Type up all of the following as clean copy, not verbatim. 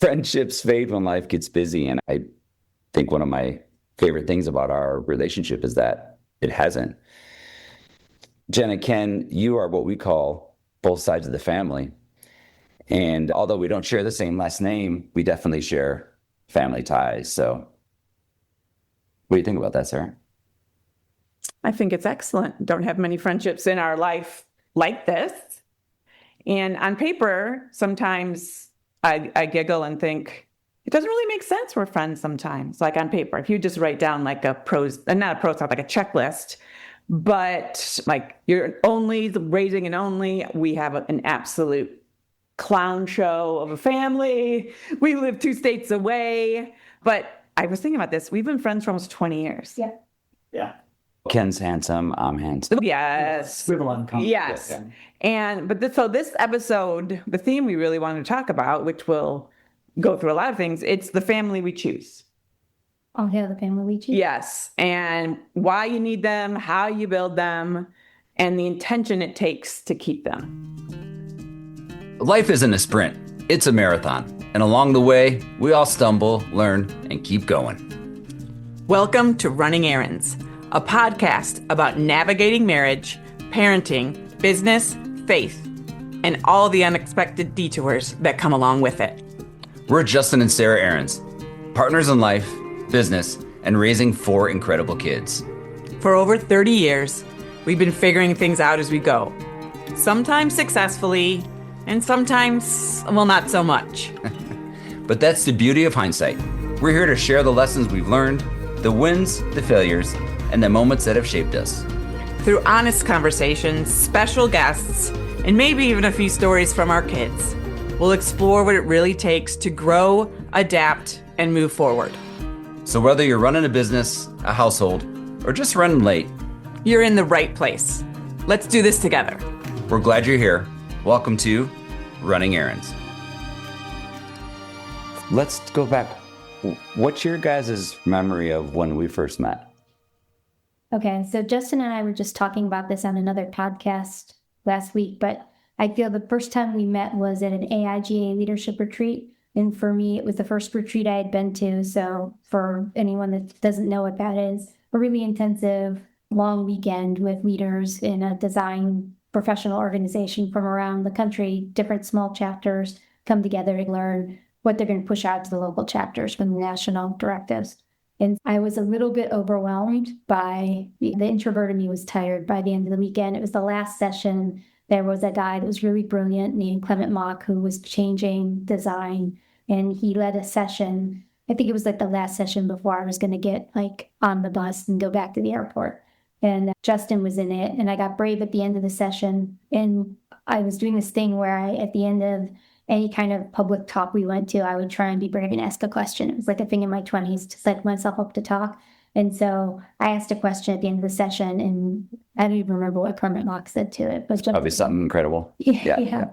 friendships fade when life gets busy. And I think one of my favorite things about our relationship is that it hasn't. Jenn and Ken, you are what we call both sides of the family. And although we don't share the same last name, we definitely share family ties. So what do you think about that, Sarah? I think it's excellent. Don't have many friendships in our life like this. And on paper, sometimes I giggle and think, it doesn't really make sense we're friends sometimes. Like on paper, if you just write down like not a pros, not like a checklist, but like you're only raising an only, we have an absolute clown show of a family. We live 2 states away. But I was thinking about this. We've been friends for almost 20 years. Yeah. Yeah. Ken's handsome, I'm handsome. Yes. We have a lot in common. Yes. Yeah. So this episode, the theme we really wanted to talk about, which will go through a lot of things, it's the family we choose. All hail the family we choose. Yes. And why you need them, how you build them, and the intention it takes to keep them. Life isn't a sprint, it's a marathon. And along the way, we all stumble, learn, and keep going. Welcome to Running Ahrens, a podcast about navigating marriage, parenting, business, faith, and all the unexpected detours that come along with it. We're Justin and Sarah Ahrens, partners in life, business, and raising 4 incredible kids. For over 30 years, we've been figuring things out as we go. Sometimes successfully, and sometimes, well, not so much. But that's the beauty of hindsight. We're here to share the lessons we've learned, the wins, the failures, and the moments that have shaped us. Through honest conversations, special guests, and maybe even a few stories from our kids, we'll explore what it really takes to grow, adapt, and move forward. So whether you're running a business, a household, or just running late, you're in the right place. Let's do this together. We're glad you're here. Welcome to Running Ahrens. Let's go back. What's your guys' memory of when we first met? Okay, so Justin and I were just talking about this on another podcast last week, but I feel the first time we met was at an AIGA leadership retreat. And for me, it was the first retreat I had been to. So for anyone that doesn't know what that is, a really intensive, long weekend with leaders in a design professional organization from around the country. Different small chapters come together to learn what they're going to push out to the local chapters from the national directives. And I was a little bit overwhelmed by the introvert in me was tired by the end of the weekend. It was the last session. There was a guy that was really brilliant named Clement Mock who was changing design, and he led a session. I think it was like the last session before I was going to get like on the bus and go back to the airport. And Justin was in it, and I got brave at the end of the session. And I was doing this thing where at the end of any kind of public talk we went to, I would try and be brave and ask a question. It was like a thing in my 20s to set myself up to talk. And so I asked a question at the end of the session, and I don't even remember what Clement Mock said to it. But Probably something incredible. Yeah.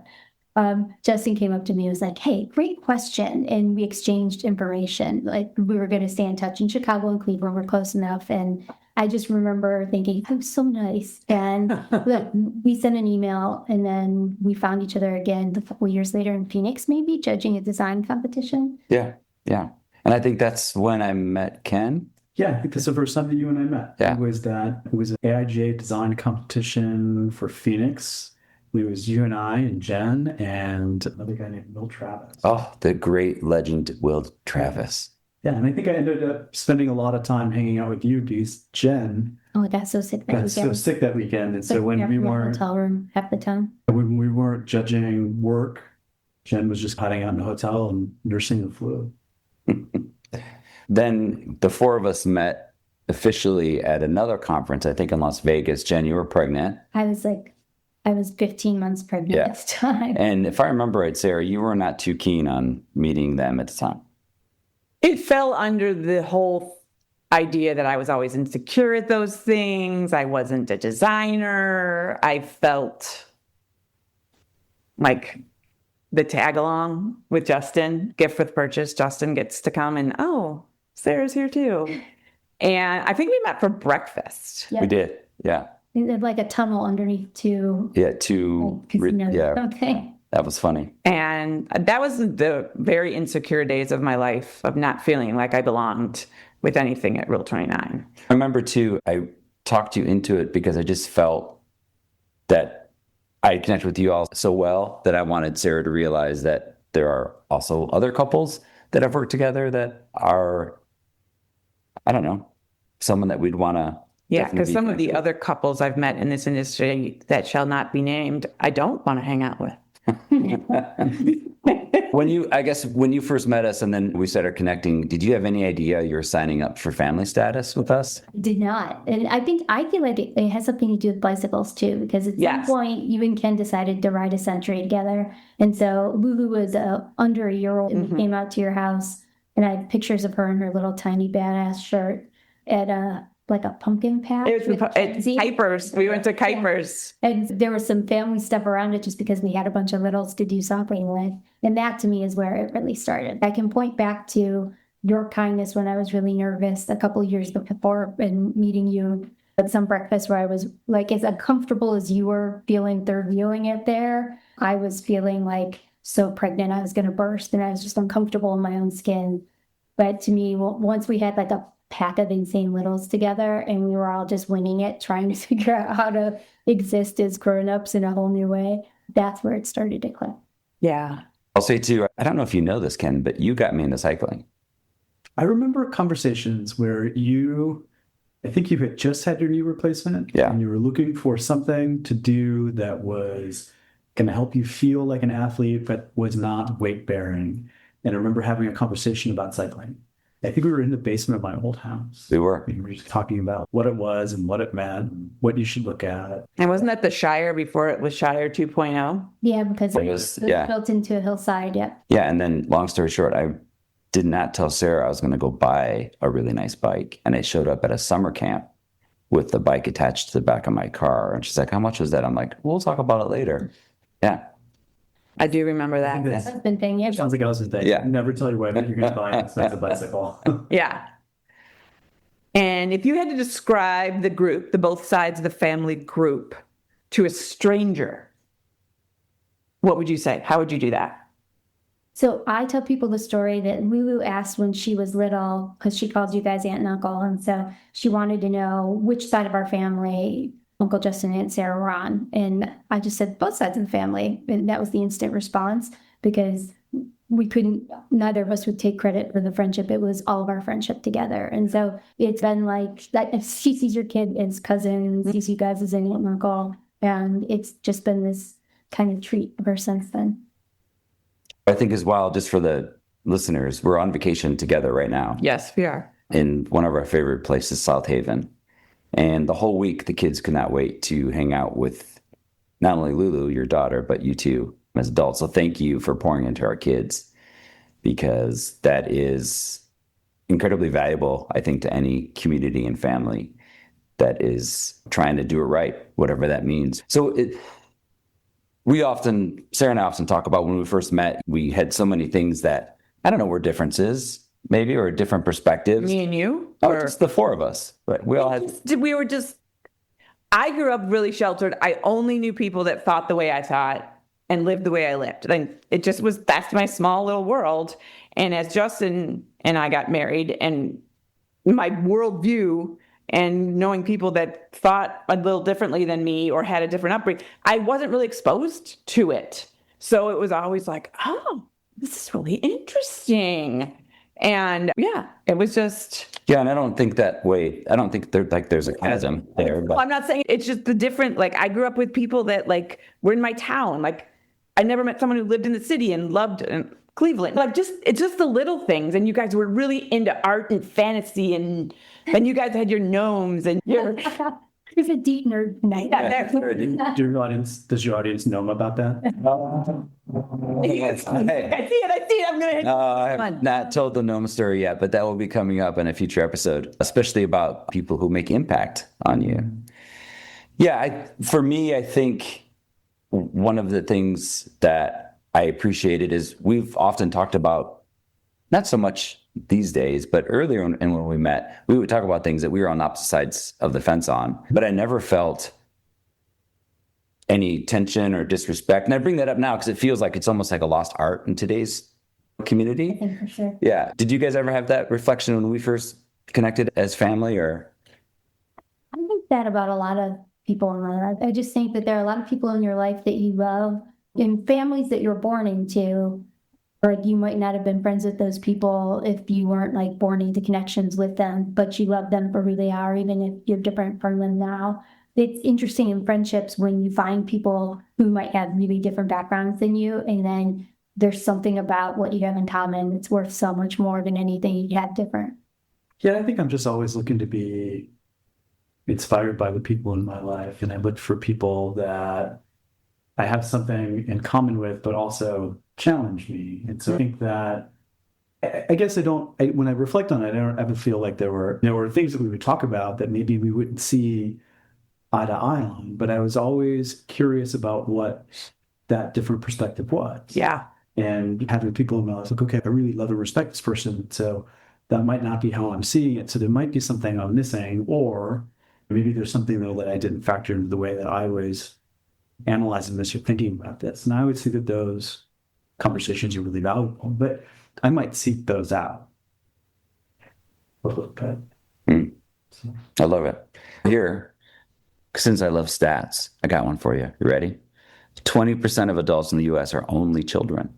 Justin came up to me and was like, hey, great question. And we exchanged information. Like we were going to stay in touch in Chicago and Cleveland. We're close enough. And I just remember thinking, that was so nice. And look, we sent an email, and then we found each other again a couple years later in Phoenix, maybe judging a design competition. Yeah. And I think that's when I met Ken. Yeah, I think that's the first time that you and I met. Yeah. It was an AIGA design competition for Phoenix. It was you and I and Jen and another guy named Will Travis. Oh, the great legend, Will Travis. Yeah, and I think I ended up spending a lot of time hanging out with you because Jen Oh, I got so sick that weekend. And so Like, when we in the weren't hotel room half the time. when we weren't judging work, Jen was just hiding out in a hotel and nursing the flu. Then the 4 of us met officially at another conference, I think in Las Vegas. Jen, you were pregnant. I was 15 months pregnant at the time. And if I remember right, Sarah, you were not too keen on meeting them at the time. It fell under the whole idea that I was always insecure at those things. I wasn't a designer. I felt like the tag along with Justin, gift with purchase. Justin gets to come and, oh, Sarah's here too. And I think we met for breakfast. Yeah. We did. Yeah. There's like a tunnel underneath two. Yeah. Okay. That was funny. And that was the very insecure days of my life of not feeling like I belonged with anything at Rule 29. I remember too, I talked you into it because I just felt that I connected with you all so well that I wanted Sarah to realize that there are also other couples that have worked together that are, I don't know, someone that we'd want to. Yeah, because some of the other couples I've met in this industry that shall not be named, I don't want to hang out with. When you first met us and then we started connecting, did you have any idea you were signing up for family status with us? Did not. And I feel like it has something to do with bicycles too, because at some point you and Ken decided to ride a Century together. And so Lulu was under a year old and we came out to your house and I had pictures of her in her little tiny badass shirt at like a pumpkin patch. It was Kuipers. We went to Kuipers. Yeah. And there was some family stuff around it just because we had a bunch of littles to do something with. And that to me is where it really started. I can point back to your kindness when I was really nervous a couple of years before and meeting you at some breakfast where I was like as uncomfortable as you were feeling third viewing it there. I was feeling like so pregnant I was going to burst and I was just uncomfortable in my own skin. But to me, once we had like a pack of insane littles together and we were all just winging it, trying to figure out how to exist as grown-ups in a whole new way, that's where it started to click. Yeah. I'll say too, I don't know if you know this, Ken, but you got me into cycling. I remember conversations where I think you had just had your knee replacement. Yeah. And you were looking for something to do that was going to help you feel like an athlete, but was not weight bearing. And I remember having a conversation about cycling. I think we were in the basement of my old house. We were. We were just talking about what it was and what it meant, and what you should look at. And wasn't that the Shire before it was Shire 2.0? Yeah, because it was built into a hillside, yeah. Yeah, and then long story short, I did not tell Sarah I was going to go buy a really nice bike. And I showed up at a summer camp with the bike attached to the back of my car. And she's like, how much was that? I'm like, we'll talk about it later. Yeah. I do remember that. Husband thing, yeah. Sounds like I was his day. Yeah. Never tell your wife that you're going to buy an expensive bicycle. Yeah. And if you had to describe the group, the both sides of the family group, to a stranger, what would you say? How would you do that? So I tell people the story that Lulu asked when she was little, because she called you guys aunt and uncle. And so she wanted to know which side of our family Uncle Justin and Aunt Sarah were on. And I just said both sides of the family. And that was the instant response because neither of us would take credit for the friendship. It was all of our friendship together. And so it's been like that. If she sees your kid as cousin, sees you guys as an aunt and uncle. And it's just been this kind of treat ever since then. I think as well, just for the listeners, we're on vacation together right now. Yes, we are. In one of our favorite places, South Haven. And the whole week, the kids could not wait to hang out with not only Lulu, your daughter, but you two as adults. So thank you for pouring into our kids because that is incredibly valuable, I think, to any community and family that is trying to do it right, whatever that means. So Sarah and I often talk about when we first met, we had so many things that, I don't know, were differences. Maybe, or different perspectives. Me and you? Oh, just the four of us. But we all had. I grew up really sheltered. I only knew people that thought the way I thought and lived the way I lived. And that's my small little world. And as Justin and I got married and my worldview and knowing people that thought a little differently than me or had a different upbringing, I wasn't really exposed to it. So it was always like, oh, this is really interesting. And yeah, it was just. Yeah, and I don't think there's a chasm there. But. Well, I'm not saying it's just the different, like I grew up with people that like were in my town. Like I never met someone who lived in the city and loved Cleveland. Like it's just the little things. And you guys were really into art and fantasy and you guys had your gnomes and your. It's a deep nerd night. Yeah, Does your audience know about that? I see it. I'm going to. I have not told the gnome story yet, but that will be coming up in a future episode, especially about people who make impact on you. Yeah, for me, I think one of the things that I appreciated is we've often talked about, not so much these days, but earlier and when we met, we would talk about things that we were on opposite sides of the fence on, but I never felt any tension or disrespect. And I bring that up now because it feels like it's almost like a lost art in today's community. I think for sure. Yeah. Did you guys ever have that reflection when we first connected as family, or? I think that about a lot of people in my life. I just think that there are a lot of people in your life that you love, in families that you're born into, or you might not have been friends with those people if you weren't like born into connections with them, but you love them for who they are, even if you're different from them now. It's interesting in friendships when you find people who might have really different backgrounds than you, and then there's something about what you have in common that's worth so much more than anything you had different. Yeah, I think I'm just always looking to be inspired by the people in my life. And I look for people that I have something in common with, but also challenge me. And so I think that, I guess when I reflect on it, I don't ever feel like there were things that we would talk about that maybe we wouldn't see eye to eye on, but I was always curious about what that different perspective was. Yeah. And having people in my life like, okay, I really love and respect this person. So that might not be how I'm seeing it. So there might be something I'm missing, or maybe there's something though that I didn't factor into the way that I was analyzing this or thinking about this. And I would see that those conversations are really valuable, but I might seek those out a little bit. So. I love it. Here, since I love stats, I got one for you. You ready? 20% of adults in the US are only children.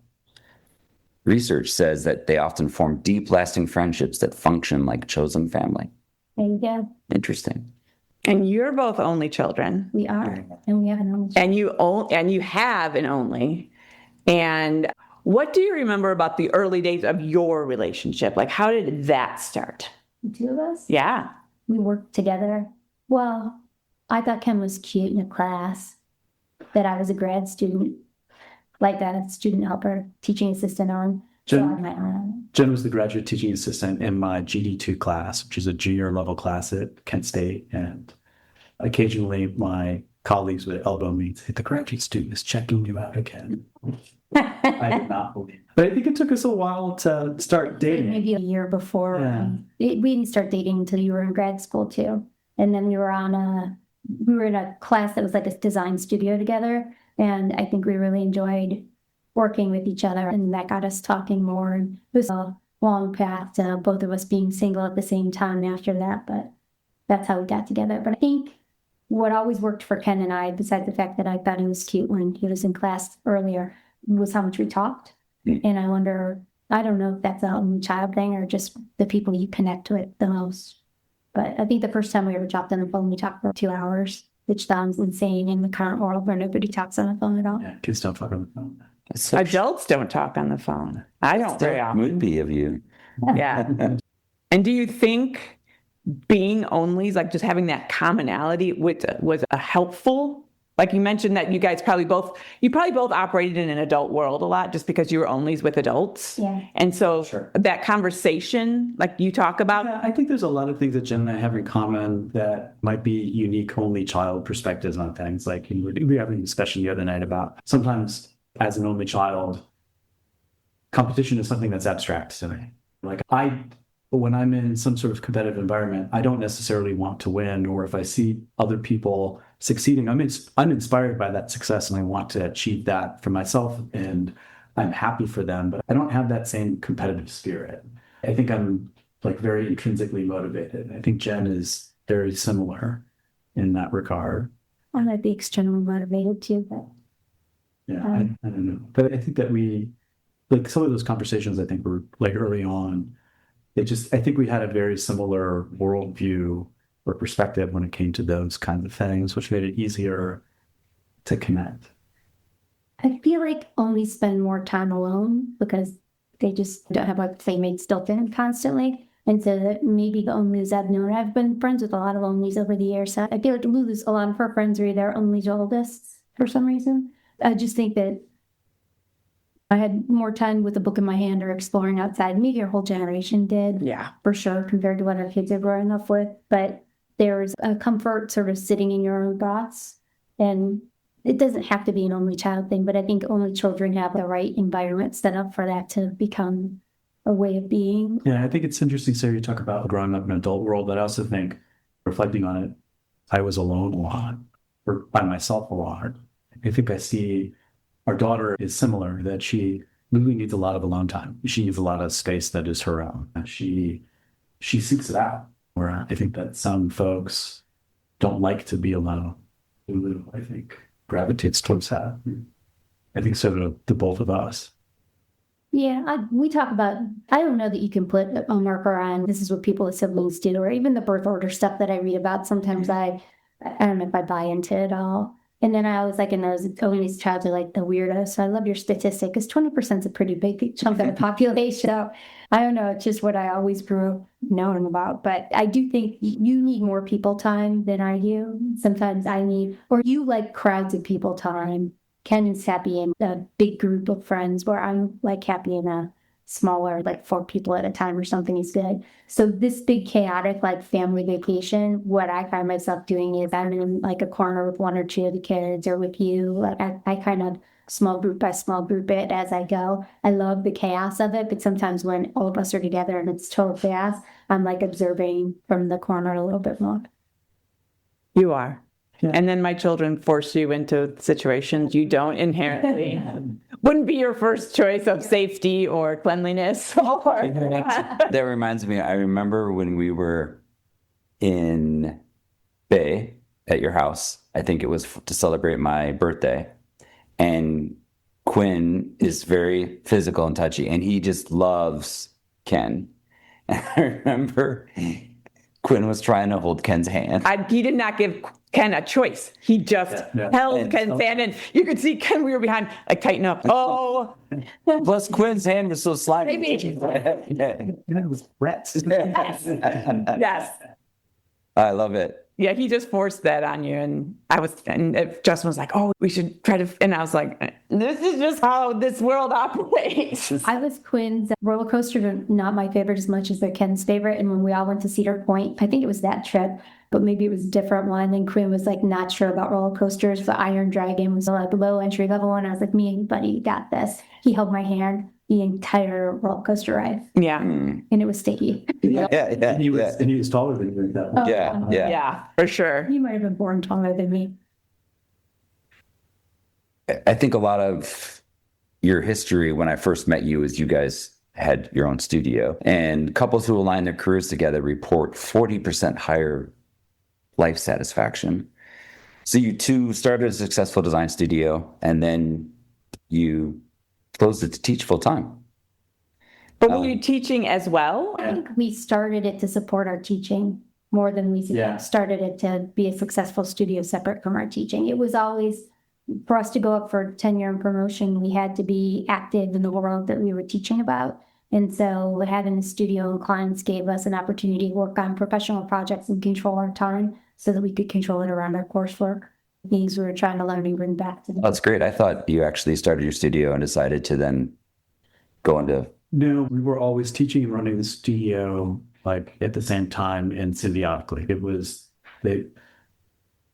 Research says that they often form deep, lasting friendships that function like chosen family. There you go. Interesting. And you're both only children. We are, and we have an only. And you have an only. And what do you remember about the early days of your relationship? Like, how did that start? The two of us? Yeah. We worked together. Well, I thought Ken was cute in a class that I was a grad student, like that, a student helper, teaching assistant on. So I met her. Jen was the graduate teaching assistant in my GD2 class, which is a junior level class at Kent State. And occasionally my colleagues would elbow me and say, the graduate student is checking you out again. I did not believe it. But I think it took us a while to start dating. Maybe a year before. Yeah. We didn't start dating until you were in grad school too. And then we were in a class that was like a design studio together. And I think we really enjoyed working with each other, and that got us talking more. And it was a long path to both of us being single at the same time after that, but that's how we got together. But I think what always worked for Ken and I, besides the fact that I thought he was cute when he was in class earlier, was how much we talked. And I wonder, I don't know if that's a only child thing or just the people you connect with the most. But I think the first time we ever talked on the phone, we talked for 2 hours, which sounds insane in the current world where nobody talks on the phone at all. Yeah, kids don't talk on the phone. Adults don't talk on the phone. I don't very often. Would be of you. Yeah. And do you think being onlys, like just having that commonality, was a helpful? Like you mentioned that you probably both operated in an adult world a lot just because you were onlys with adults. Yeah. And so Sure. that conversation, like you talk about. Yeah, I think there's a lot of things that Jen and I have in common that might be unique only child perspectives on things. Like we were having a discussion the other night about sometimes as an only child, competition is something that's abstract to me. Like when I'm in some sort of competitive environment, I don't necessarily want to win, or if I see other people succeeding, I'm inspired by that success and I want to achieve that for myself and I'm happy for them, but I don't have that same competitive spirit. I think I'm like very intrinsically motivated. I think Jen is very similar in that regard. I might be externally motivated too, but Yeah, I don't know. But I think that we, like some of those conversations, I think were like early on, I think we had a very similar worldview or perspective when it came to those kinds of things, which made it easier to connect. I feel like only spend more time alone because they just don't have like playmates still in constantly. And so that maybe the onlys I've known, I've been friends with a lot of onlys over the years. So I feel like Lulu's, a lot of her friends are either onlys or oldest for some reason. I just think that I had more time with a book in my hand or exploring outside. Maybe our whole generation did. Yeah. For sure, compared to what our kids are growing up with. But there's a comfort sort of sitting in your own thoughts. And it doesn't have to be an only child thing, but I think only children have the right environment set up for that to become a way of being. Yeah, I think it's interesting, Sarah, you talk about growing up in an adult world, but I also think, reflecting on it, I was alone a lot, or by myself a lot. I think I see our daughter is similar, that Lulu needs a lot of alone time. She needs a lot of space that is her own. She seeks it out. Where I think that some folks don't like to be alone. Lulu, I think, gravitates towards that. I think so do the both of us. Yeah, we talk about, I don't know that you can put a marker on this is what people with siblings do, or even the birth order stuff that I read about. Sometimes I don't know if I buy into it all. And then I always like in those only child are like the weirdo. So I love your statistic because 20% is a pretty big chunk of the population. So I don't know, it's just what I always grew knowing about. But I do think you need more people time than I do. Sometimes I need, or you like crowds of people time. Ken is happy in a big group of friends where I'm like happy in a smaller, like 4 people at a time or something is good. So this big chaotic like family vacation, what I find myself doing is I'm in like a corner with 1 or 2 of the kids or with you. Like I kind of small group by small group it as I go. I love the chaos of it, but sometimes when all of us are together and it's total chaos, I'm like observing from the corner a little bit more. You are. Yeah. And then my children force you into situations you don't inherently wouldn't be your first choice of safety or cleanliness. That reminds me, I remember when we were in Bay at your house, I think it was to celebrate my birthday. And Quinn is very physical and touchy, and he just loves Ken. And I remember Quinn was trying to hold Ken's hand. He did not give Ken a choice. He just held Ken's hand, and you could see Ken, we were behind, like tighten up. Oh. Plus Quinn's hand was so slimy. Maybe. And it was Brett's. Yes. I love it. Yeah, he just forced that on you. And Justin was like, oh, we should try to, and I was like, this is just how this world operates. I was Quinn's roller coaster, not my favorite as much as they're Ken's favorite. And when we all went to Cedar Point, I think it was that trip, but maybe it was a different one. And Quinn was like not sure about roller coasters. The Iron Dragon was like a low entry level one. I was like, me and buddy, you got this. He held my hand the entire roller coaster ride. Yeah. And it was sticky. Yeah. And he was taller than you at that point. Yeah, for sure. You might have been born taller than me. I think a lot of your history when I first met you is you guys had your own studio, and couples who align their careers together report 40% higher life satisfaction. So you two started a successful design studio, and then you closed it to teach full time. But were you teaching as well? I think we started it to support our teaching more than we started it to be a successful studio separate from our teaching. It was always, for us to go up for tenure and promotion, we had to be active in the world that we were teaching about. And so having a studio and clients gave us an opportunity to work on professional projects and control our time so that we could control it around our coursework. Things we were trying to learn and bring back to them. That's great. I thought you actually started your studio and decided to then go into... No, we were always teaching and running the studio like at the same time and symbiotically. It was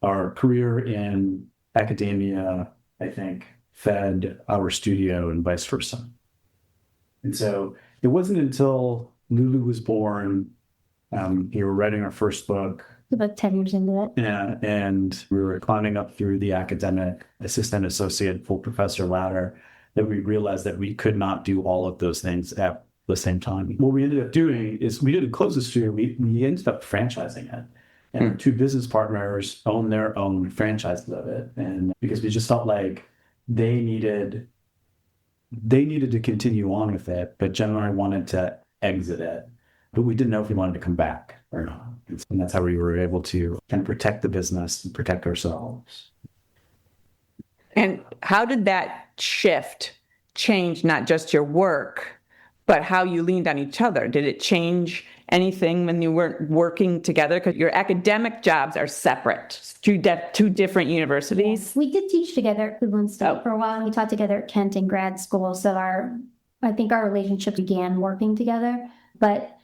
our career in academia, I think, fed our studio and vice versa. And so it wasn't until Lulu was born, we were writing our first book. About 10 years into it. Yeah, and we were climbing up through the academic assistant, associate, full professor ladder, that we realized that we could not do all of those things at the same time. What we ended up doing is we didn't close the studio, we ended up franchising it. And our 2 business partners own their own franchises of it. And because we just felt like they needed to continue on with it, but Jen and I wanted to exit it. But we didn't know if we wanted to come back or not. And that's how we were able to kind of protect the business and protect ourselves. And how did that shift change not just your work, but how you leaned on each other? Did it change anything when you weren't working together? Because your academic jobs are separate, two different universities. We did teach together at Cleveland State for a while. We taught together at Kent in grad school. So I think our relationship began working together. But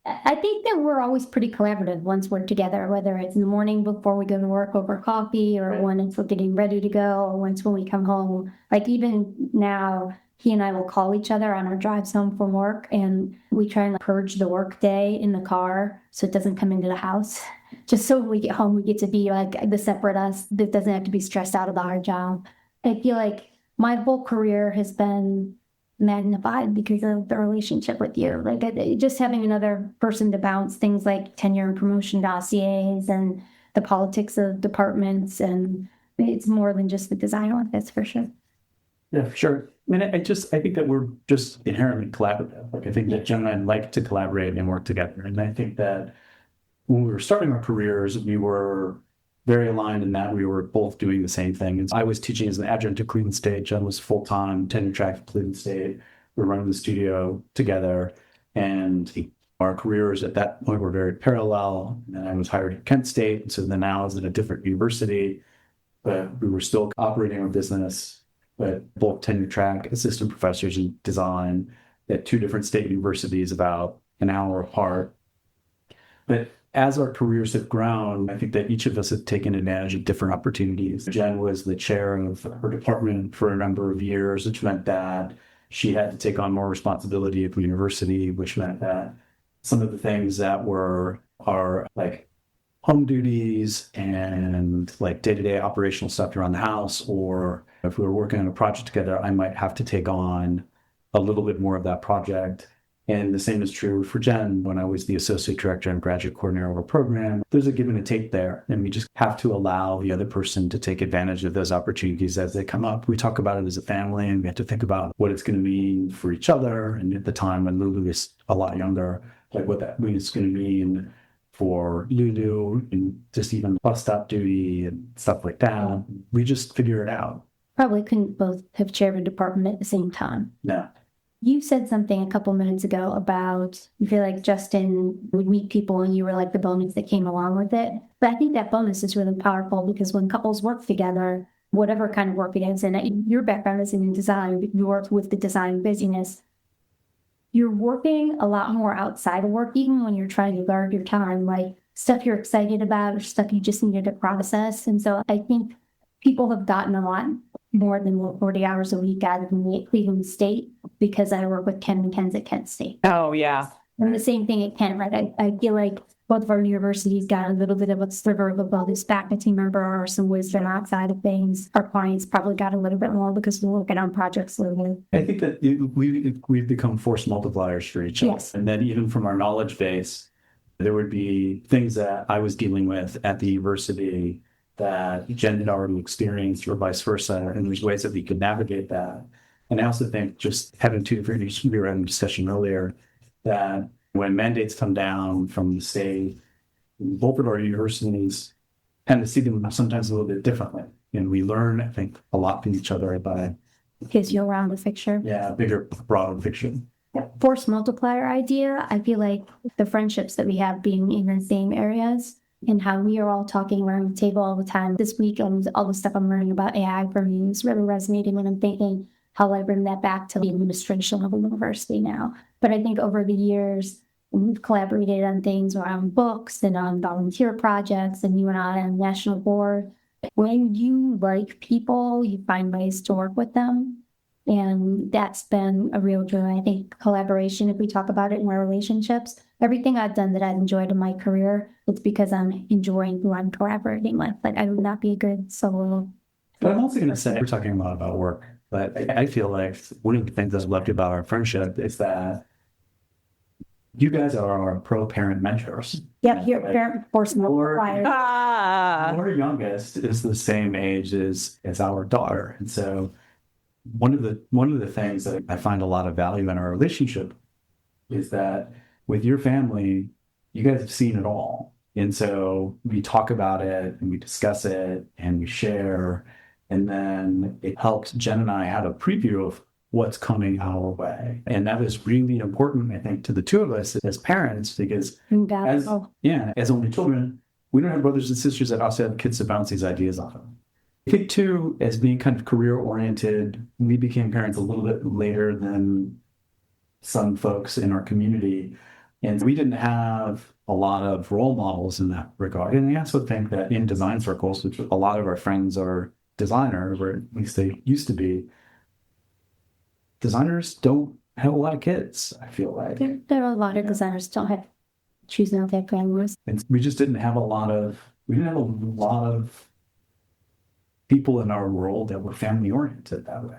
I think that we're always pretty collaborative once we're together, whether it's in the morning before we go to work over coffee or when we're getting ready to go or once when we come home. Like even now, he and I will call each other on our drives home from work, and we try and purge the work day in the car so it doesn't come into the house. Just so when we get home, we get to be like the separate us that doesn't have to be stressed out about our job. I feel like my whole career has been magnified because of the relationship with you. Like just having another person to bounce things like tenure and promotion dossiers and the politics of departments, and it's more than just the design office for sure. Yeah, for sure. I mean, I think that we're just inherently collaborative. Like I think that Jen and I like to collaborate and work together. And I think that when we were starting our careers, we were very aligned in that we were both doing the same thing. And I was teaching as an adjunct at Cleveland State. Jen was full-time tenure track at Cleveland State. We were running the studio together, and our careers at that point were very parallel. And then I was hired at Kent State, so then now I was at a different university, but we were still operating our business, but both tenure track assistant professors in design at two different state universities about an hour apart. But as our careers have grown, I think that each of us have taken advantage of different opportunities. Jen was the chair of her department for a number of years, which meant that she had to take on more responsibility at the university, which meant that some of the things that were our like home duties and like day-to-day operational stuff around the house, or if we were working on a project together, I might have to take on a little bit more of that project. And the same is true for Jen when I was the associate director and graduate coordinator of our program. There's a give and a take there, and we just have to allow the other person to take advantage of those opportunities as they come up. We talk about it as a family, and we have to think about what it's going to mean for each other. And at the time when Lulu is a lot younger, like what that means going to mean for Lulu and just even bus stop duty and stuff like that. We just figure it out. Probably couldn't both have chaired a department at the same time. No. You said something a couple minutes ago about you feel like Justin would meet people and you were like the bonus that came along with it. But I think that bonus is really powerful because when couples work together, whatever kind of work it is, and your background is in design, but you work with the design busyness, you're working a lot more outside of work, even when you're trying to guard your time, like stuff you're excited about or stuff you just needed to process. And so I think people have gotten a lot more than 40 hours a week out of me at Cleveland State because I work with Ken and Ken's at Kent State. Oh, yeah. And the same thing at Kent, right? I feel like both of our universities got a little bit of a sliver of a bonus faculty member or some wisdom outside of things. Our clients probably got a little bit more because we're working on projects literally. I think that we've become force multipliers for each other. Yes. And then even from our knowledge base, there would be things that I was dealing with at the university that Jen had already experienced or vice versa. And there's ways that we could navigate that. And I also think just having two different issues, we were having a discussion earlier, that when mandates come down from the state, both of our universities tend to see them sometimes a little bit differently. And we learn, I think, a lot from each other by Gives you around the picture. a bigger, broader picture. Force multiplier idea, I feel like the friendships that we have being in the same areas and how we are all talking around the table all the time. This week, all the stuff I'm learning about AI for me is really resonating when I'm thinking how I bring that back to the administration of a university now. But I think over the years, we've collaborated on things around books and on volunteer projects, and you and I on national board. When you like people, you find ways to work with them. And that's been a real joy. I think collaboration, if we talk about it in our relationships, everything I've done that I've enjoyed in my career, it's because I'm enjoying who I'm collaborating with. Like I would not be a good solo. But I'm also going to say, we're talking a lot about work, but I feel like one of the things I've loved about our friendship is that you guys are our pro-parent mentors. Yep, your parent force multiplier. Our youngest is the same age as our daughter. And so one of the things that I find a lot of value in our relationship is that with your family, you guys have seen it all. And so we talk about it and we discuss it and we share. And then it helped Jen and I have a preview of what's coming our way. And that is really important, I think, to the two of us as parents, because as only children, we don't have brothers and sisters that also have kids to bounce these ideas off of. I think too, as being kind of career oriented, we became parents a little bit later than some folks in our community. And we didn't have a lot of role models in that regard. And I also think that in design circles, which a lot of our friends are designers, or at least they used to be, designers don't have a lot of kids, I feel like. There are a lot of designers don't have choosing out their families. And we just didn't have a lot of people in our world that were family oriented that way.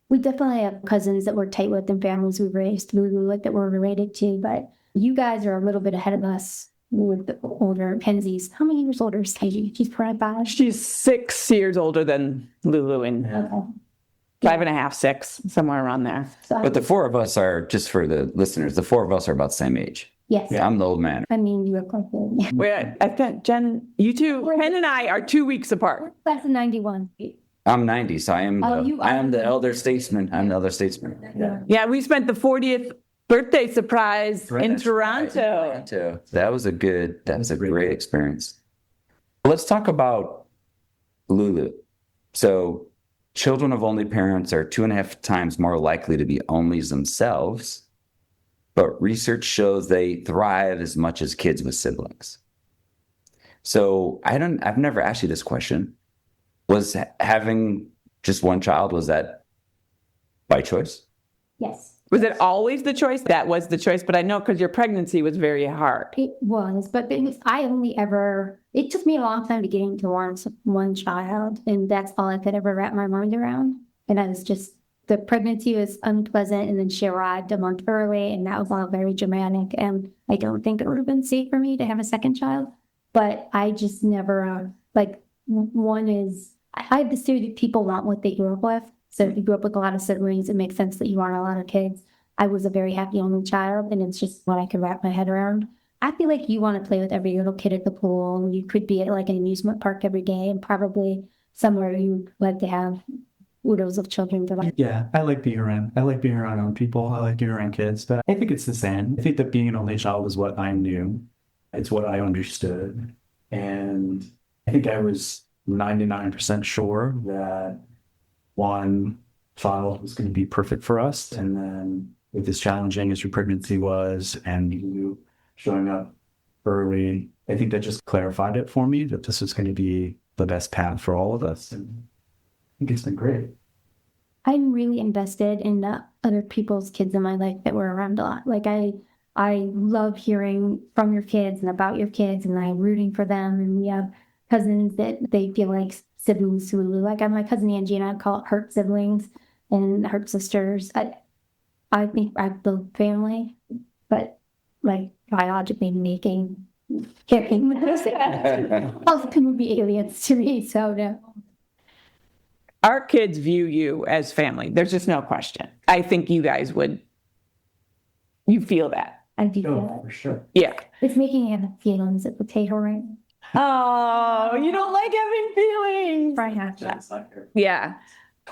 We definitely have cousins that we're tight with and families we've raised, Lulu, like that we're related to, but you guys are a little bit ahead of us with the older Kenzie's. How many years older is Katie? She's probably 5. She's 6 years older than Lulu and Okay. 5.5, 6, somewhere around there. So, But the four of us are, just for the listeners, the four of us are about the same age. yes. I'm the old man. I mean, you look like the I think, Jen, you two, Ken and I are 2 weeks apart. class of 91. I'm 90, so I am. Oh, you I am are. the elder statesman. I'm the elder statesman. Yeah. Yeah, we spent the 40th birthday surprise Right, in that's right. Toronto. That was a great experience. Let's talk about Lulu. So, children of only parents are 2.5 times more likely to be onlys themselves, but research shows they thrive as much as kids with siblings. So, I've never asked you this question. Was having just one child, was that by choice? Yes. Was it always the choice? That was the choice, but I know because your pregnancy was very hard. It was, but it took me a long time to get into one child, and that's all I could ever wrap my mind around. And the pregnancy was unpleasant, and then she arrived a month early, and that was all very dramatic. And I don't think it would have been safe for me to have a second child, but I just never, I have this theory that people want what they grew up with. So if you grew up with a lot of siblings, it makes sense that you want a lot of kids. I was a very happy only child, and it's just what I could wrap my head around. I feel like you want to play with every little kid at the pool. You could be at like an amusement park every day, and probably somewhere you'd like to have oodles of children. Yeah, I like being around. I like being around people. I like being around kids, but I think it's the same. I think that being an only child is what I knew. It's what I understood. And I think I was 99% sure that one child was going to be perfect for us. And then with as challenging as your pregnancy was and you showing up early, I think that just clarified it for me that this was going to be the best path for all of us. And I think it's been great. I'm really invested in the other people's kids in my life that were around a lot. Like I love hearing from your kids and about your kids, and I'm rooting for them. And we have cousins that they feel like siblings to Lulu. Like my cousin Angie and I call it hurt siblings and hurt sisters. I think I build family, but like biologically making all of them would be aliens to me. So no. Our kids view you as family. There's just no question. I think you guys you feel that. I do feel Oh, it. for sure. Yeah. It's making me have feelings at potato right now. Oh, you don't like having feelings. I have that. Yeah.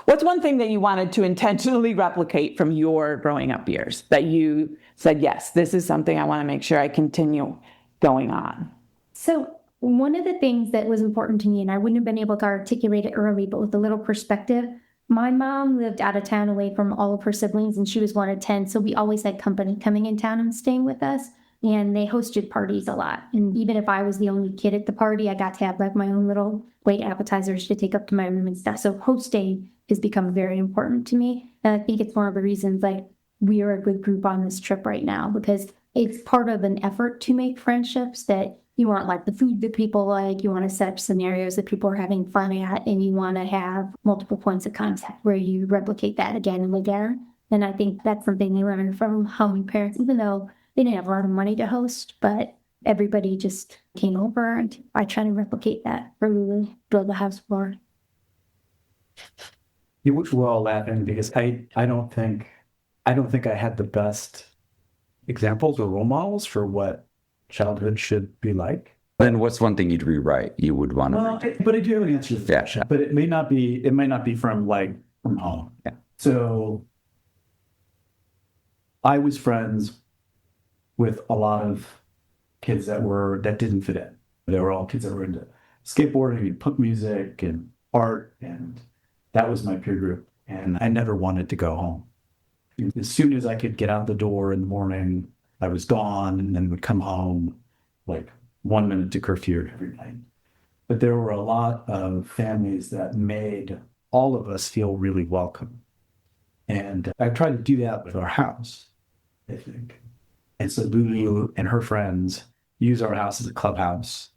What's one thing that you wanted to intentionally replicate from your growing up years that you said, yes, this is something I want to make sure I continue going on? So one of the things that was important to me, and I wouldn't have been able to articulate it early, but with a little perspective, my mom lived out of town away from all of her siblings, and she was one of 10. So we always had company coming in town and staying with us. And they hosted parties a lot. And even if I was the only kid at the party, I got to have like my own little plate appetizers to take up to my room and stuff. So hosting has become very important to me. And I think it's one of the reasons like we are a good group on this trip right now, because it's part of an effort to make friendships that you want like the food that people like, you want to set up scenarios that people are having fun at, and you want to have multiple points of contact where you replicate that again and again. And I think that's something they learned from home parents, even though they didn't have a lot of money to host, but everybody just came over, and I try to replicate that for Lulu, build the house for her. We're all laughing because I don't think I had the best examples or role models for what childhood should be like. Then what's one thing you'd rewrite? You would want to. But I do have an answer to that. Yeah. But it might not be from home. Yeah. So I was friends with a lot of kids that didn't fit in. They were all kids that were into skateboarding and punk music and art, and that was my peer group. And I never wanted to go home. As soon as I could get out the door in the morning, I was gone, and then would come home like 1 minute to curfew every night. But there were a lot of families that made all of us feel really welcome. And I tried to do that with our house, I think. And so Lulu and her friends use our house as a clubhouse,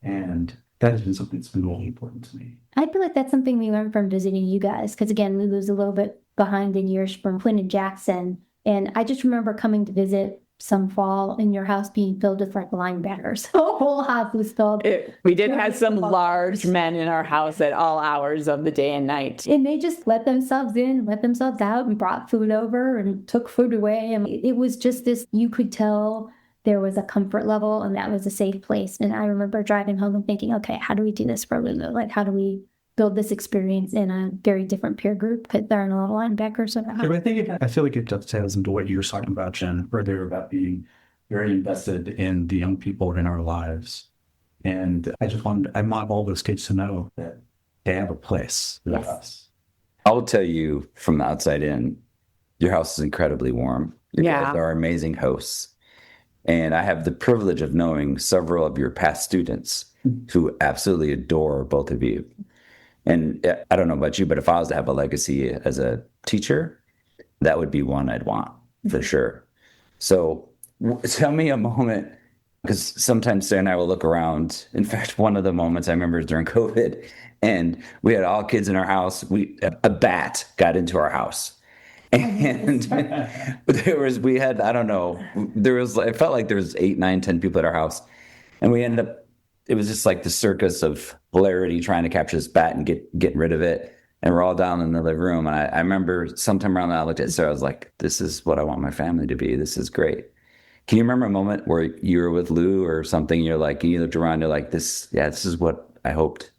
and that has been something that's been really important to me. I feel like that's something we learned from visiting you guys. Because again, Lulu's a little bit behind in years from Quinn and Jackson. And I just remember coming to visit some fall in your house being filled with like linebackers. The whole house was filled. We did have some large men in our house at all hours of the day and night. And they just let themselves in, let themselves out, and brought food over and took food away. And it was just this, you could tell there was a comfort level and that was a safe place. And I remember driving home and thinking, okay, how do we do this for Lulu? Like, how do we build this experience in a very different peer group? Because there are no linebackers. I feel like it dovetails into what you were talking about, Jen, earlier about being very invested in the young people in our lives. And I want all those kids to know that they have a place with us. I will tell you from the outside in, your house is incredibly warm. You guys are amazing hosts. And I have the privilege of knowing several of your past students who absolutely adore both of you. And I don't know about you, but if I was to have a legacy as a teacher, that would be one I'd want for sure. So tell me a moment, because sometimes Sarah and I will look around. In fact, one of the moments I remember is during COVID, and we had all kids in our house. A bat got into our house. And it felt like there was 8, 9, 10 people at our house. And we ended up, it was just like the circus of hilarity trying to capture this bat and getting rid of it. And we're all down in the living room. And I remember sometime around that, I looked at Sarah, I was like, this is what I want my family to be. This is great. Can you remember a moment where you were with Lou or something? You're like, you looked around, you're like, this is what I hoped.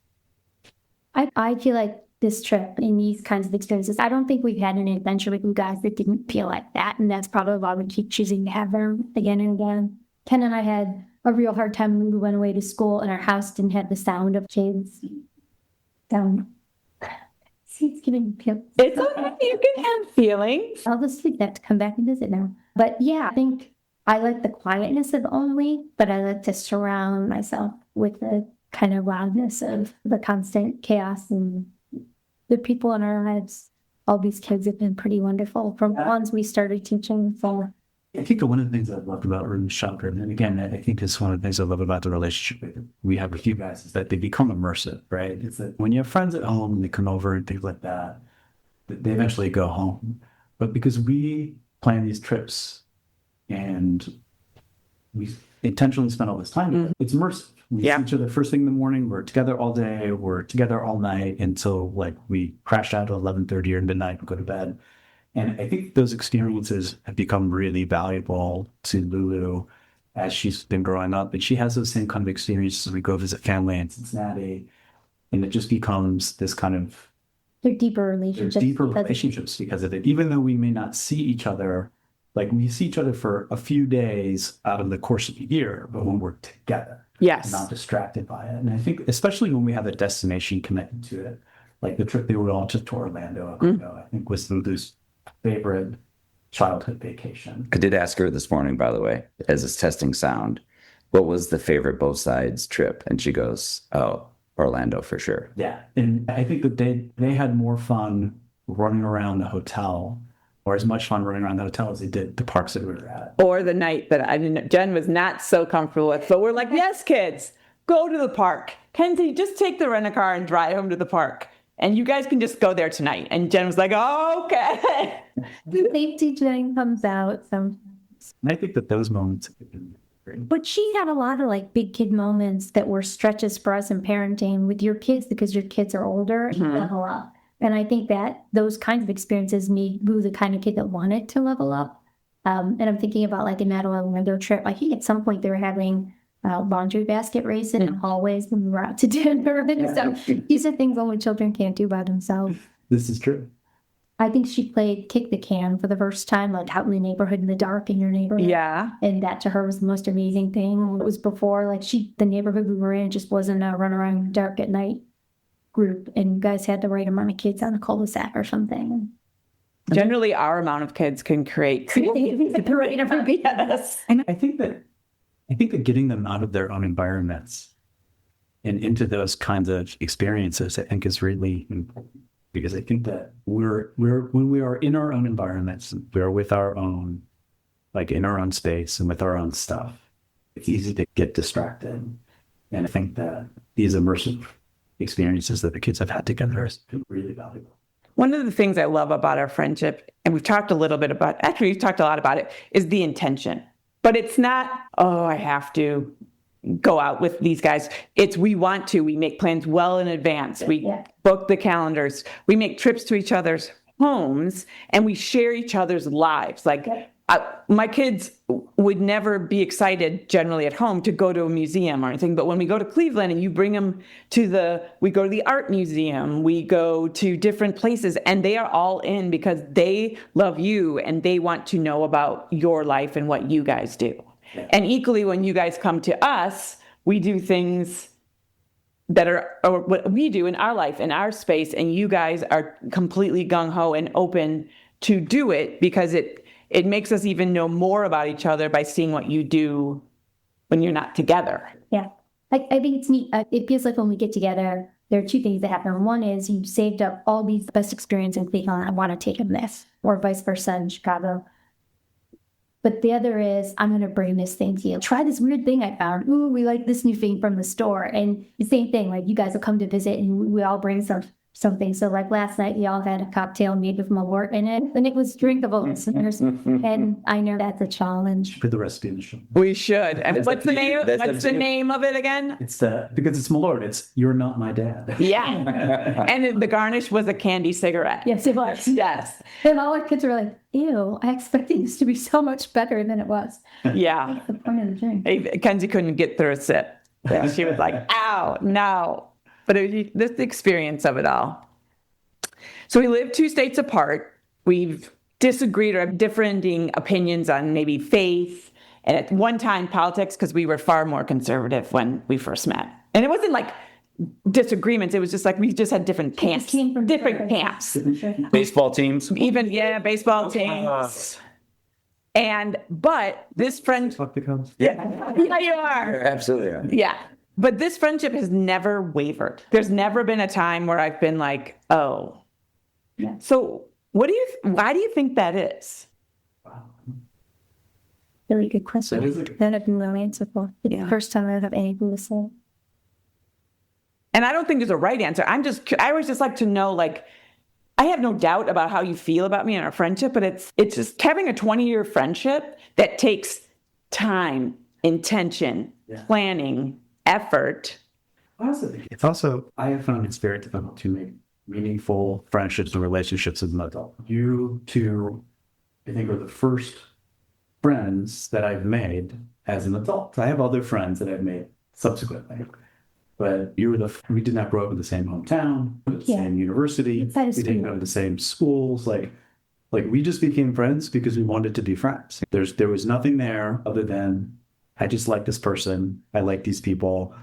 I feel like this trip and these kinds of experiences, I don't think we've had an adventure with you guys that didn't feel like that. And that's probably why we keep choosing to have them again and again. Ken and I had a real hard time when we went away to school and our house didn't have the sound of kids. Sound. See, it's getting It's okay. You can have feelings. I'll just leave that to come back and visit now. But yeah, I think I like the quietness of only, but I like to surround myself with the kind of loudness of the constant chaos and the people in our lives. All these kids have been pretty wonderful from the ones we started teaching. So I think that one of the things I loved about Room Shelter, and again, I think it's one of the things I love about the relationship we have with you guys, is that they become immersive, right? It's that when you have friends at home and they come over and things like that, they eventually go home. But because we plan these trips and we intentionally spend all this time, it's immersive. We see each other first thing in the morning. We're together all day. We're together all night until like we crash out at 11:30 or midnight and go to bed. And I think those experiences have become really valuable to Lulu as she's been growing up. But she has those same kind of experiences when we go visit family in Cincinnati. And it just becomes this kind of... they're deeper relationships. Because of it. Even though we may not see each other, like we see each other for a few days out of the course of the year, but when we're together. Yes. Not distracted by it. And I think, especially when we have a destination connected to it, like the trip they were all just to Orlando, I think was Lulu's favorite childhood vacation. I did ask her this morning, by the way, as it's testing sound, what was the favorite both sides trip? And she goes, oh, Orlando for sure. Yeah. And I think that they had more fun running around the hotel, or as much fun running around the hotel as they did the parks that we were at. Or the night that Jen was not so comfortable with. But we're like, yes, kids, go to the park. Kenzie, just take the rent-a-car and drive home to the park. And you guys can just go there tonight. And Jen was like, oh, okay. The safety Jen comes out sometimes. And I think that those moments have been great. But she had a lot of like big kid moments that were stretches for us in parenting with your kids because your kids are older and level up. And I think that those kinds of experiences made Lou the kind of kid that wanted to level up. And I'm thinking about like in that Orlando trip, I think at some point they were having laundry basket race in the hallways when we were out to dinner and stuff. These are things only children can't do by themselves. This is true. I think she played kick the can for the first time, like out in the neighborhood in the dark in your neighborhood. Yeah. And that to her was the most amazing thing. It was before, like the neighborhood we were in just wasn't a run around in the dark at night group. And you guys had the right amount of kids on a cul-de-sac or something. Generally, our amount of kids can create the right amount. Yes. And I think that getting them out of their own environments and into those kinds of experiences, I think is really important. Because I think that we're when we are in our own environments, we are with our own, like in our own space and with our own stuff, it's easy to get distracted. And I think that these immersive experiences that the kids have had together has been really valuable. One of the things I love about our friendship, and we've talked a little bit about, actually, we've talked a lot about it, is the intention. But it's not, oh, I have to go out with these guys. It's we want to. We make plans well in advance. We book the calendars. We make trips to each other's homes, and we share each other's lives. Like, my kids would never be excited generally at home to go to a museum or anything. But when we go to Cleveland and you bring them we go to the art museum, we go to different places, and they are all in because they love you and they want to know about your life and what you guys do. Yeah. And equally, when you guys come to us, we do things that are or what we do in our life, in our space, and you guys are completely gung-ho and open to do it because it makes us even know more about each other by seeing what you do when you're not together. Yeah. I think it's neat. It feels like when we get together, there are two things that happen. One is you saved up all these best experiences in Cleveland. I want to take them this, or vice versa in Chicago. But the other is, I'm going to bring this thing to you. Try this weird thing I found. Ooh, we like this new thing from the store. And the same thing, like you guys will come to visit and we all bring something. So like last night, we all had a cocktail made with malort in it, and it was drinkable, listeners. And I know that's a challenge. Put the recipe in the show. We should. And what's the name? What's the name of it again? It's because it's malort. It's You're Not My Dad. Yeah. And the garnish was a candy cigarette. Yes, it was. Yes. And all our kids were like, ew, I expected this to be so much better than it was. Yeah. That's the point of the drink. Kenzie couldn't get through a sip. She was like, ow, no. But this experience of it all. So we live 2 states apart. We've disagreed or have differing opinions on maybe faith and at one time politics, because we were far more conservative when we first met. And it wasn't like disagreements. It was just like we just had different camps. Came from different camps. Baseball teams. Even, baseball teams. But this friend... Fuck becomes. Yeah, you are. Absolutely. Are. Yeah. But this friendship has never wavered. There's never been a time where I've been like, oh. Yeah. So why do you think that is? Wow. Really good question. That I've been really answerable. It's the first time I have anything to say. And I don't think there's a right answer. I always just like to know, like, I have no doubt about how you feel about me and our friendship, but it's just having a 20-year friendship that takes time, intention, planning, effort. It's also, I have found it's very difficult to make meaningful friendships and relationships as an adult. You two, I think, are the first friends that I've made as an adult. I have other friends that I've made subsequently, but we did not grow up in the same hometown, the same university. We didn't go to the same schools. Like we just became friends because we wanted to be friends. There was nothing there other than, I just like this person. I like these people.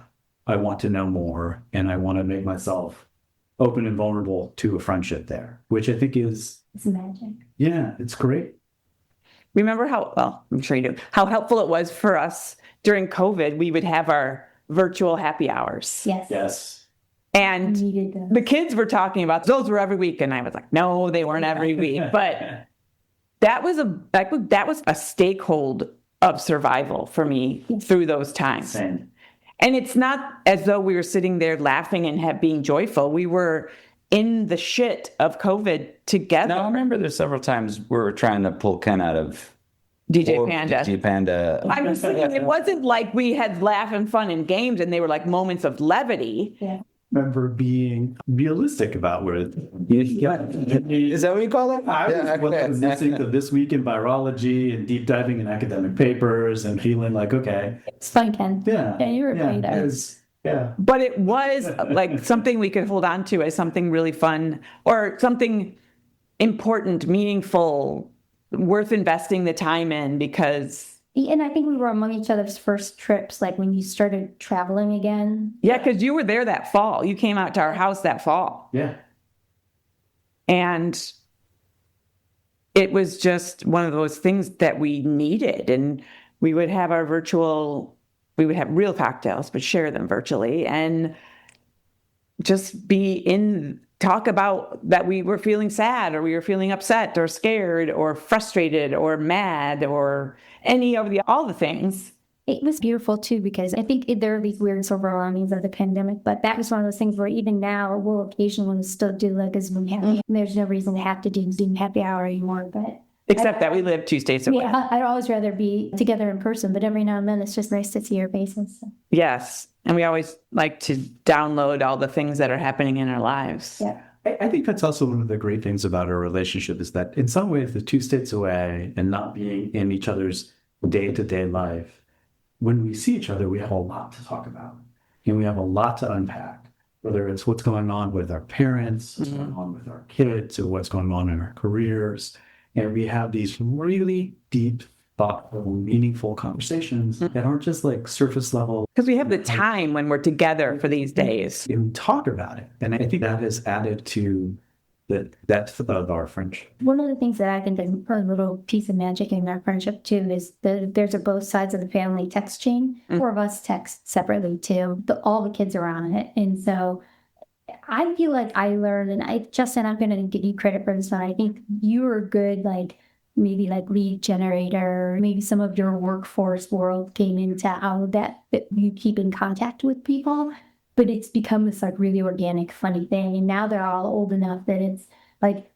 I want to know more. And I want to make myself open and vulnerable to a friendship there, which I think is... It's magic. Yeah, it's great. Remember I'm sure you do, how helpful it was for us during COVID. We would have our virtual happy hours. Yes. And the kids were talking about those were every week. And I was like, no, they weren't every week. But that was a stakehold of survival for me through those times. Same. And it's not as though we were sitting there laughing and being joyful. We were in the shit of COVID together. Now, I remember there's several times we were trying to pull Ken out of DJ Panda. I was thinking it wasn't like we had laugh and fun and games and they were like moments of levity. Yeah. Remember being realistic about where Is that what you call it? I was listening to This Week in Virology and deep diving in academic papers and feeling like, okay. It's fun, Ken. Yeah. Yeah, you were great. Yeah. But it was like something we could hold on to as something really fun or something important, meaningful, worth investing the time in because... And I think we were among each other's first trips, like when you started traveling again. Yeah, because you were there that fall. You came out to our house that fall. Yeah. And it was just one of those things that we needed. And we would have we would have real cocktails, but share them virtually and just talk about that we were feeling sad or we were feeling upset or scared or frustrated or mad or all the things. It was beautiful too, because I think there are these weird silver linings of the pandemic, but that was one of those things where even now we'll occasionally still do like a Zoom happy. There's no reason to have to do Zoom happy hour anymore, but Except that we live 2 states away. yeah, I'd always rather be together in person, but every now and then it's just nice to see your faces. So. Yes. And we always like to download all the things that are happening in our lives. Yeah. I think that's also one of the great things about our relationship is that in some ways the 2 states away and not being in each other's day-to-day life, when we see each other, we have a lot to talk about and we have a lot to unpack, whether it's what's going on with our parents, what's going on with our kids, or what's going on in our careers. And we have these really deep, thoughtful, meaningful conversations that aren't just like surface level. Because we have the time when we're together for these days. And we talk about it. And I think that has added to the depth of our friendship. One of the things that I think is a little piece of magic in our friendship too is there's a both sides of the family text chain. 4 of us text separately too. All the kids are on it. And so I feel like I learned, and Justin, I'm going to give you credit for this one. I think you were good, maybe lead generator, maybe some of your workforce world came into how that you keep in contact with people, but it's become this really organic, funny thing. And now they're all old enough that it's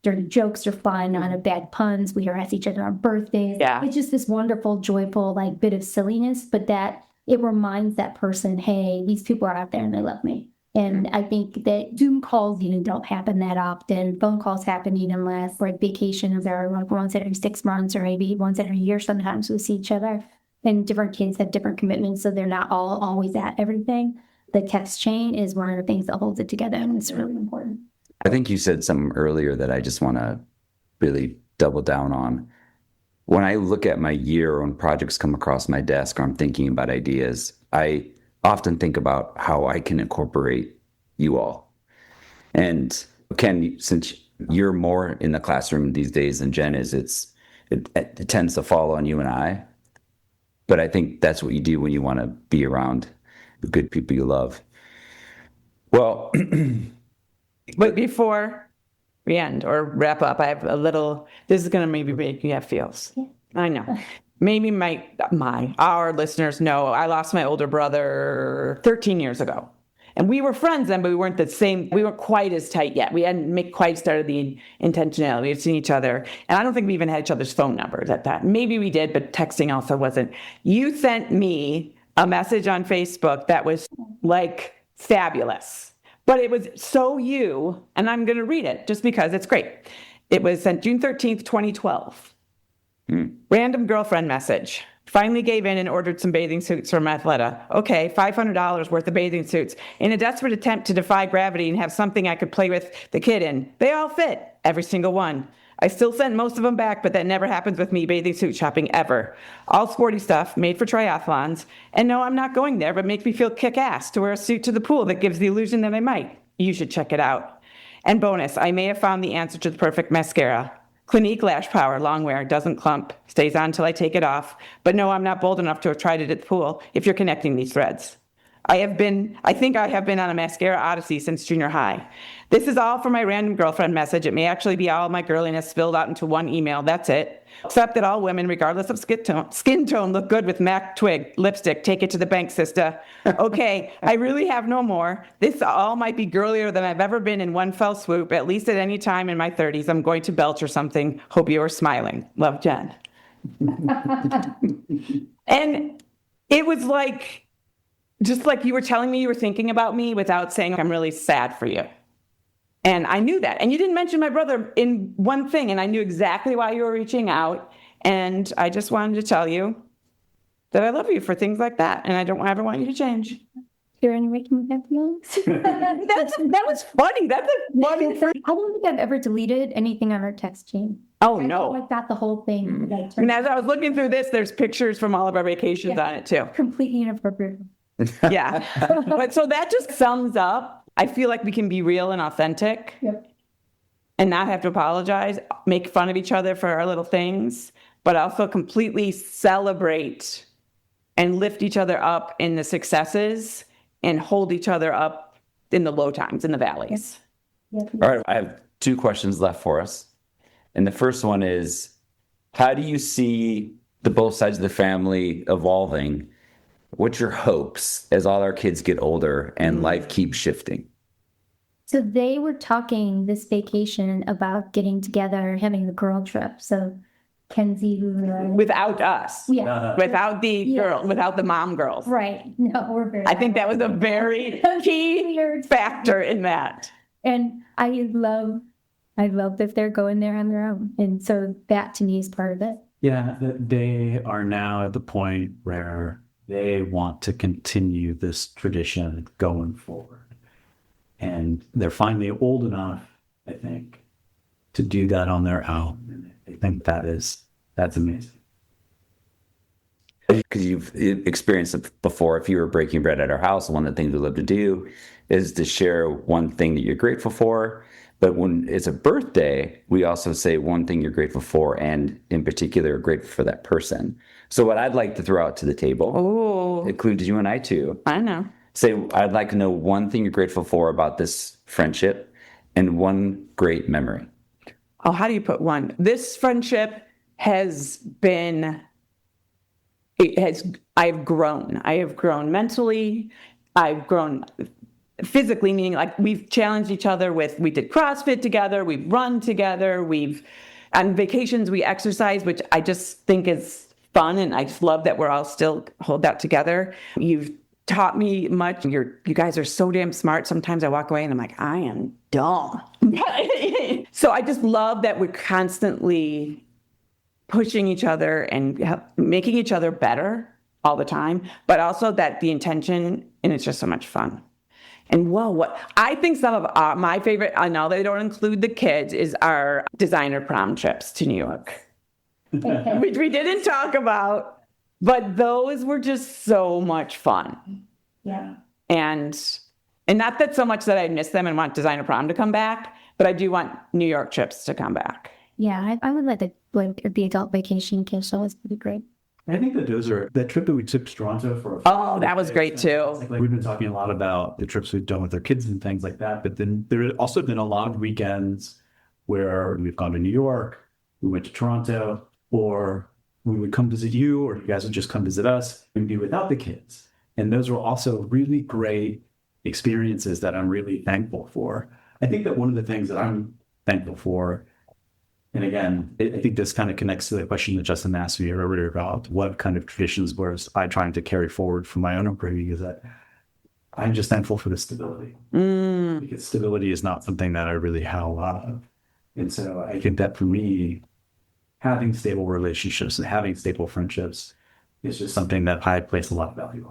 their jokes are fun, on bad puns. We harass each other on birthdays. Yeah. It's just this wonderful, joyful, bit of silliness, but that it reminds that person, hey, these people are out there and they love me. And I think that Zoom calls even don't happen that often. Phone calls happen even less. Or vacations are once every 6 months or maybe once every year sometimes we see each other. And different kids have different commitments, so they're not all always at everything. The text chain is one of the things that holds it together, and it's really important. I think you said something earlier that I just want to really double down on. When I look at my year when projects come across my desk or I'm thinking about ideas, I often think about how I can incorporate you all. And Ken, since you're more in the classroom these days than Jen is, it tends to fall on you and I. But I think that's what you do when you want to be around the good people you love. Well, But before we end or wrap up, I have this is going to maybe make you have feels. Yeah. I know. Maybe our listeners know I lost my older brother 13 years ago. And we were friends then, but we weren't the same. We weren't quite as tight yet. We hadn't quite started the intentionality. We had seen each other. And I don't think we even had each other's phone numbers at that. Maybe we did, but texting also wasn't. You sent me a message on Facebook that was fabulous. But it was so you, and I'm going to read it just because it's great. It was sent June 13th, 2012. Random girlfriend message. Finally gave in and ordered some bathing suits from Athleta. Okay, $500 worth of bathing suits. In a desperate attempt to defy gravity and have something I could play with the kid in. They all fit, every single one. I still sent most of them back, but that never happens with me bathing suit shopping ever. All sporty stuff, made for triathlons. And no, I'm not going there, but make me feel kick-ass to wear a suit to the pool that gives the illusion that I might. You should check it out. And bonus, I may have found the answer to the perfect mascara. Clinique Lash Power, long wear, doesn't clump, stays on till I take it off. But no, I'm not bold enough to have tried it at the pool if you're connecting these threads. I think I have been on a mascara odyssey since junior high. This is all for my random girlfriend message. It may actually be all my girliness spilled out into one email. That's it. Except that all women, regardless of skin tone, look good with MAC Twig lipstick. Take it to the bank, sister. Okay, I really have no more. This all might be girlier than I've ever been in one fell swoop. At least at any time in my 30s, I'm going to belch or something. Hope you are smiling. Love, Jen. And it was just like you were telling me you were thinking about me without saying I'm really sad for you. And I knew that. And you didn't mention my brother in one thing, and I knew exactly why you were reaching out. And I just wanted to tell you that I love you for things like that, and I don't ever want you to change. You're making me feelings. That was funny. That's a funny thing. I don't think I've ever deleted anything on our text chain. Oh, I no. felt got the whole thing. And as I was looking through this, there's pictures from all of our vacations on it, too. Completely inappropriate. Yeah. But so that just sums up. I feel like we can be real and authentic. Yep. And not have to apologize, make fun of each other for our little things, but also completely celebrate and lift each other up in the successes and hold each other up in the low times, in the valleys. Yep. all right, I have 2 questions left for us. And the first one is, how do you see the both sides of the family evolving what's your hopes as all our kids get older and life keeps shifting? So they were talking this vacation about getting together, having the girl trip. So Kenzie, Lulu, Without us. yeah, Without the Yeah. girl, without the mom girls. right. No, we're very. I think that was a very key factor in that. And I love that they're going there on their own. And so that to me is part of it. Yeah, that they are now at the point where they want to continue this tradition going forward. And they're finally old enough, I think, to do that on their own. And I think that's amazing. Because you've experienced it before. If you were breaking bread at our house, one of the things we love to do is to share one thing that you're grateful for. But when it's a birthday, we also say one thing you're grateful for, and in particular, grateful for that person. So what I'd like to throw out to the table, Oh, includes you and I too, I know. say, I'd like to know one thing you're grateful for about this friendship and one great memory. Oh, how do you put one? This friendship has been, I've grown. I have grown mentally. I've grown physically, meaning like we've challenged each other we did CrossFit together, we've run together, on vacations, we exercise, which I just think is fun. And I just love that we're all still hold out together. You've taught me much. You guys are so damn smart. Sometimes I walk away and I'm like, I am dumb. So I just love that we're constantly pushing each other and making each other better all the time, but also that the intention, and it's just so much fun. And what I think some of my favorite, I know they don't include the kids, is our designer prom trips to New York, which we didn't talk about, but those were just so much fun. Yeah. And not that so much that I miss them and want designer prom to come back, but I do want New York trips to come back. Yeah, I would like the adult vacation kids, so it's pretty great. I think that that trip that we took to Toronto for. Oh, that was great too. Like we've been talking a lot about the trips we've done with our kids and things like that, but then there have also been a lot of weekends where we've gone to New York, we went to Toronto, or we would come visit you, or you guys would just come visit us and be without the kids. And those were also really great experiences that I'm really thankful for. I think that one of the things that I'm thankful for, and again, I think this kind of connects to the question that Justin asked me earlier about what kind of traditions was I trying to carry forward from my own upbringing, is that I'm just thankful for the stability. Because stability is not something that I really have a lot of. And so I think that for me, having stable relationships and having stable friendships is just something that I place a lot of value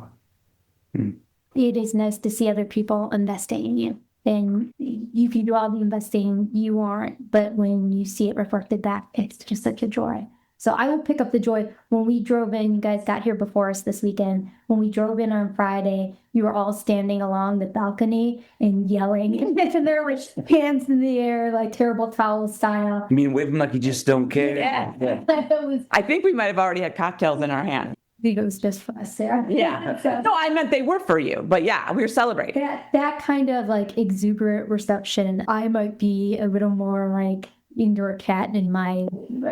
on. It is nice to see other people investing in you. And you can do all the investing you want, but when you see it reflected back, it's just such a joy. So I will pick up the joy when we drove in. You guys got here before us this weekend. When we drove in on Friday, you were all standing along the balcony and yelling. And they're like hands in the air, like terrible towel style. I mean, wave them like you just don't care. Yeah. I think we might have already had cocktails in our hand. It was just for us there. Yeah. So No, I meant they were for you, but yeah, we were celebrating. that kind of like exuberant reception, I might be a little more like indoor cat in my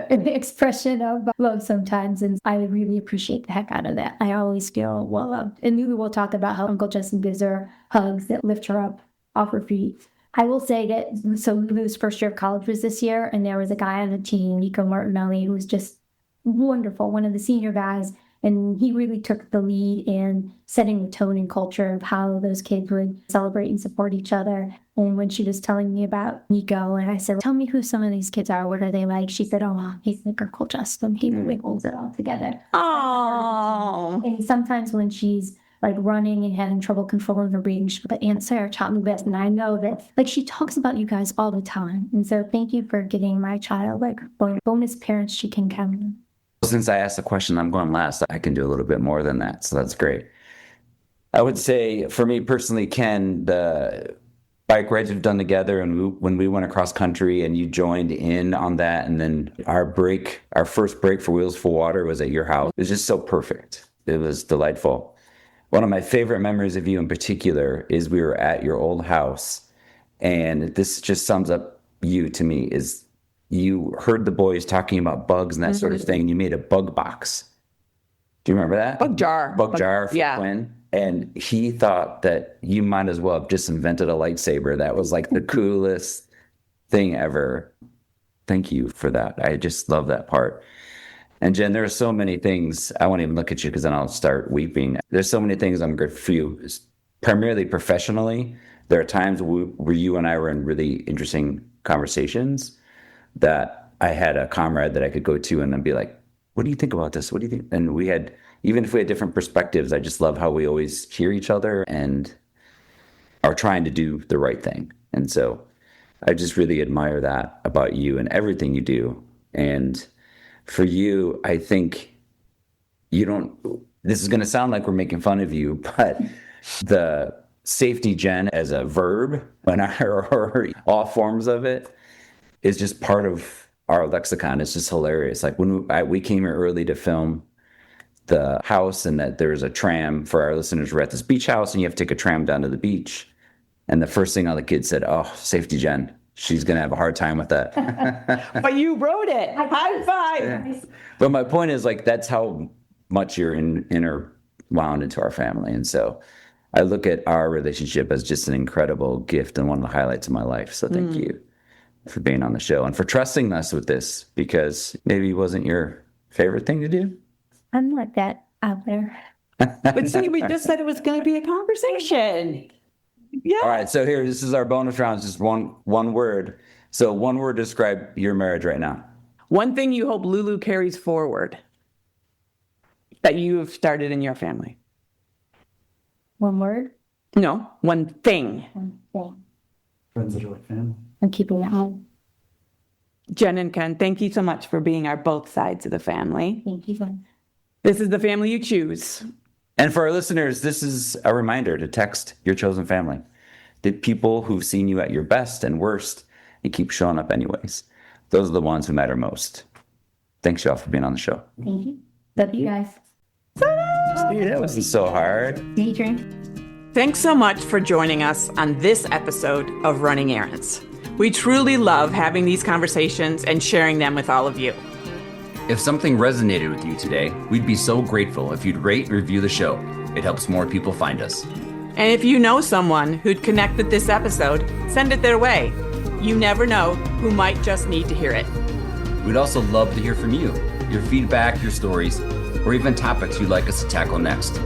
expression of love sometimes, and I really appreciate the heck out of that. I always feel well loved. And Lulu will talk about how Uncle Justin gives her hugs that lift her up off her feet. I will say that, so Lulu's first year of college was this year, and there was a guy on the team, Nico Martinelli, who was just wonderful, one of the senior guys. And he really took the lead in setting the tone and culture of how those kids would celebrate and support each other. And when she was telling me about Nico, and I said, tell me who some of these kids are. What are they like? She said, oh, he's like Uncle Justin. He really holds it all together. Oh. And sometimes when she's like running and having trouble controlling her breathing, but Aunt Sarah taught me best. And I know that like she talks about you guys all the time. And so thank you for getting my child like bonus parents she can count on. Since I asked the question, I'm going last. I can do a little bit more than that. So that's great. I would say for me personally, Ken, the bike rides we've done together and when we went across country and you joined in on that. And then our first break for Wheels for Water was at your house. It was just so perfect. It was delightful. One of my favorite memories of you in particular is we were at your old house. And this just sums up you to me is you heard the boys talking about bugs and that sort of thing, and you made a bug box. Do you remember that? Bug jar. Bug jar for yeah. Quinn. And he thought that you might as well have just invented a lightsaber. That was like the coolest thing ever. Thank you for that. I just love that part. And Jen, there are so many things. I won't even look at you because then I'll start weeping. There's so many things I'm grateful for you, primarily professionally. There are times where you and I were in really interesting conversations that I had a comrade that I could go to and then be like, what do you think about this? What do you think? And we had, even if we had different perspectives, I just love how we always hear each other and are trying to do the right thing. And so I just really admire that about you and everything you do. And for you, I think this is going to sound like we're making fun of you, but the safety Jen as a verb or all forms of it is just part of our lexicon. It's just hilarious. Like when we came here early to film the house, and that there's a tram for our listeners. We're at this beach house and you have to take a tram down to the beach. And the first thing all the kids said, oh, safety Jen. She's going to have a hard time with that. But you wrote it. High five. Yeah. But my point is, like, that's how much you're interwound into our family. And so I look at our relationship as just an incredible gift and one of the highlights of my life. So thank you for being on the show and for trusting us with this, because maybe it wasn't your favorite thing to do. I'm not that out there. But see, we just said it was going to be a conversation. Yeah. All right. So this is our bonus round. It's just one word. So one word to describe your marriage right now. One thing you hope Lulu carries forward that you have started in your family. One word? No, one thing. One thing. Friends that are like family. I'm keeping it home. Jen and Ken, thank you so much for being our both sides of the family. Thank you. This is the family you choose. And for our listeners, this is a reminder to text your chosen family. The people who've seen you at your best and worst and keep showing up anyways. Those are the ones who matter most. Thanks, y'all, for being on the show. Thank you. Love you guys. That wasn't so hard. Daydream. Thanks so much for joining us on this episode of Running Ahrens. We truly love having these conversations and sharing them with all of you. If something resonated with you today, we'd be so grateful if you'd rate and review the show. It helps more people find us. And if you know someone who'd connect with this episode, send it their way. You never know who might just need to hear it. We'd also love to hear from you, your feedback, your stories, or even topics you'd like us to tackle next.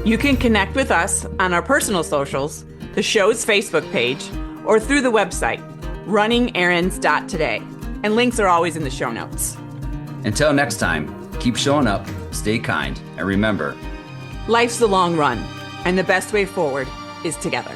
You can connect with us on our personal socials, the show's Facebook page, or through the website, runningahrens.today. And links are always in the show notes. Until next time, keep showing up, stay kind, and remember, Life's a long run, and the best way forward is together.